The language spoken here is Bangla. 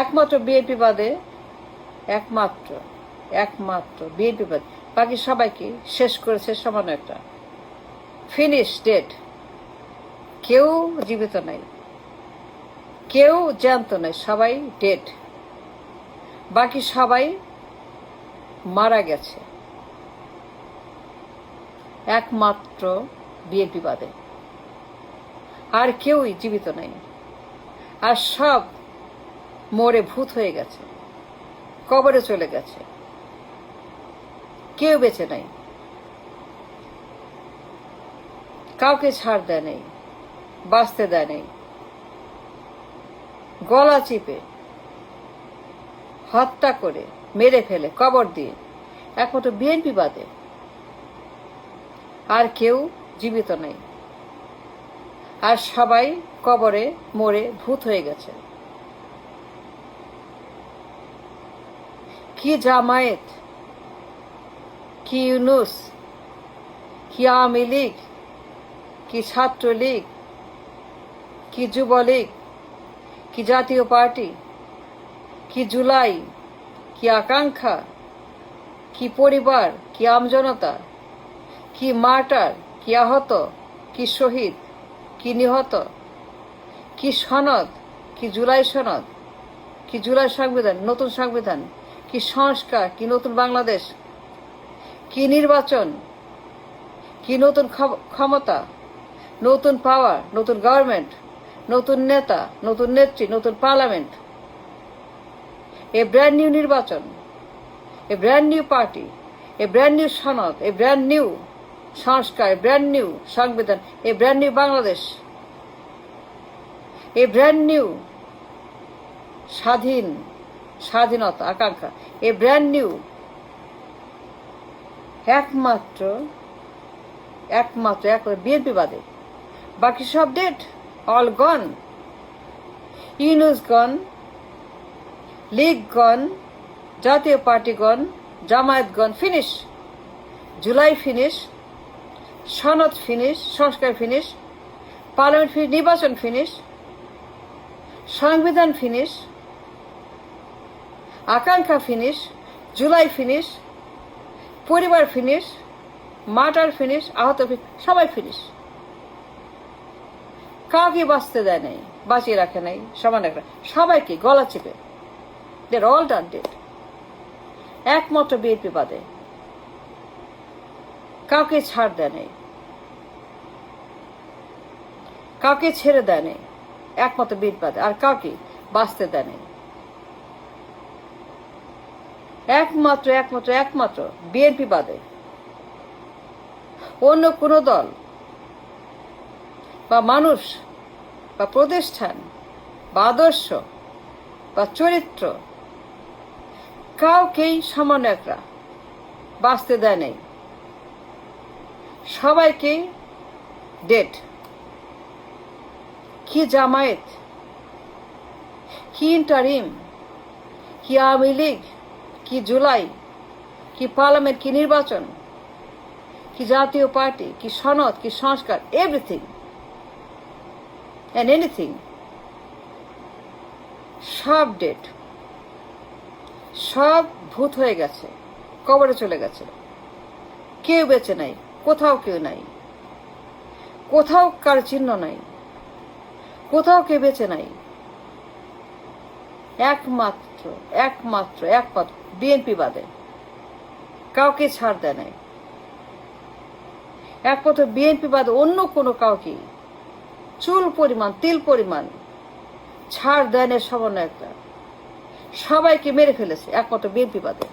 একমাত্র বিএনপি বাদে, একমাত্র একমাত্র বিএনপি বাদে বাকি সবাইকে শেষ করেছে সমান একটা ফিনিশ ডেট। কেউ জীবিত নাই, কেউ জ্যান্ত নাই, সবাই ডেড। বাকি সবাই মারা গেছে একমাত্র বিএনপি বাদে। আর কেউই জীবিত নাই, আর সব মরে ভূত হয়ে গেছে, কবরে চলে গেছে, কেউ বেঁচে নাই। কাউকে ছাড় দেয় নেই, বাঁচতে দেয় নেই। গলা চিপে হত্যা করে মেরে ফেলে কবর দিয়ে একমাত্র বিএনপি বাদে আর কেউ জীবিত নেই, আর সবাই কবরে মরে ভূত হয়ে গেছে। কি জামায়াত, কি ইউনূস, কি আওয়ামী লীগ, কি ছাত্রলীগ, কি যুবলীগ, কি জাতীয় পার্টি, কি জুলাই, কি আকাঙ্ক্ষা, কি পরিবার, কি আমজনতা, কি মার্টার, কি আহত, কি শহীদ, কি নিহত, কি সনদ, কি জুলাই সনদ, কি জুলাই সংবিধান, নতুন সংবিধান, কি সংস্কার, কি নতুন বাংলাদেশ, কি নির্বাচন, কি নতুন ক্ষমতা, নতুন পাওয়ার, নতুন গভর্নমেন্ট, নতুন নেতা, নতুন নেত্রী, নতুন পার্লামেন্ট, এ ব্র্যান্ড নিউ নির্বাচন, এ ব্র্যান্ড নিউ পার্টি, এ ব্র্যান্ড নিউ সনদ, এ ব্র্যান্ড নিউ সংস্কার, এ ব্র্যান্ড নিউ সংবিধান, এ ব্র্যান্ড নিউ বাংলাদেশ, এ ব্র্যান্ড নিউ স্বাধীনতা আকাঙ্ক্ষা, এ ব্র্যান্ড নিউ একমাত্র বিএনপি বাদে বাকি সব ডেট, অল গন। ইউনূস গন, লীগ গন, জাতীয় পার্টি গন, জামায়াত গন, ফিনিশ। জুলাই ফিনিশ, সনদ ফিনিশ, সংস্কার ফিনিশ, পার্লামেন্ট ফিনিশ, নির্বাচন ফিনিশ, সংবিধান ফিনিশ, আকাঙ্ক্ষা ফিনিশ, জুলাই ফিনিশ, পরিবার ফিনিশ, মার্টার ফিনিশ, আহত সবাই ফিনিশ। কাউকে বাঁচতে দেয় নাই, বাঁচিয়ে রাখে নাই সমান একটা, সবাইকে গলা চেপে দেয়ার অল ডান ডেড একমাত্র বিএনপি বাদে। কাউকে ছাড় দেয় নাই, কাউকে ছেড়ে দেয় নাই একমাত্র বিএনপি বাদে, আর কাউকে বাঁচতে দেয় নাই একমাত্র বিএনপি বাদে। অন্য কোনো দল বা মানুষ বা প্রতিষ্ঠান বা আদর্শ বা চরিত্র কাউকেই সমান একটা বাঁচতে দেয় নাই, সবাইকেই ডেড। কি জামায়াত, কি ইন্টারিম, কি আওয়ামী লীগ, কি জুলাই, কি পার্লামেন্ট, কি নির্বাচন, কি জাতীয় পার্টি, কি সনদ, কি সংস্কার, এভরিথিং অ্যান্ড এনিথিং, সব ডেড, সব ভূত হয়ে গেছে, কবরে চলে গেছে, কেউ বেঁচে নাই, কোথাও কেউ নাই, কোথাও কার চিহ্ন নাই, কোথাও কেউ বেঁচে নাই। একমাত্র বিএনপি বাদে কাউকে ছাড় দেয় নাই, একমাত্র বিএনপি বাদে অন্য কোনো কাউকে চুল পরিমাণ, তিল পরিমাণ ছাড় দেয় না। একটা সবাইকে মেরে ফেলেছে একমাত্র বিএনপি বাদে।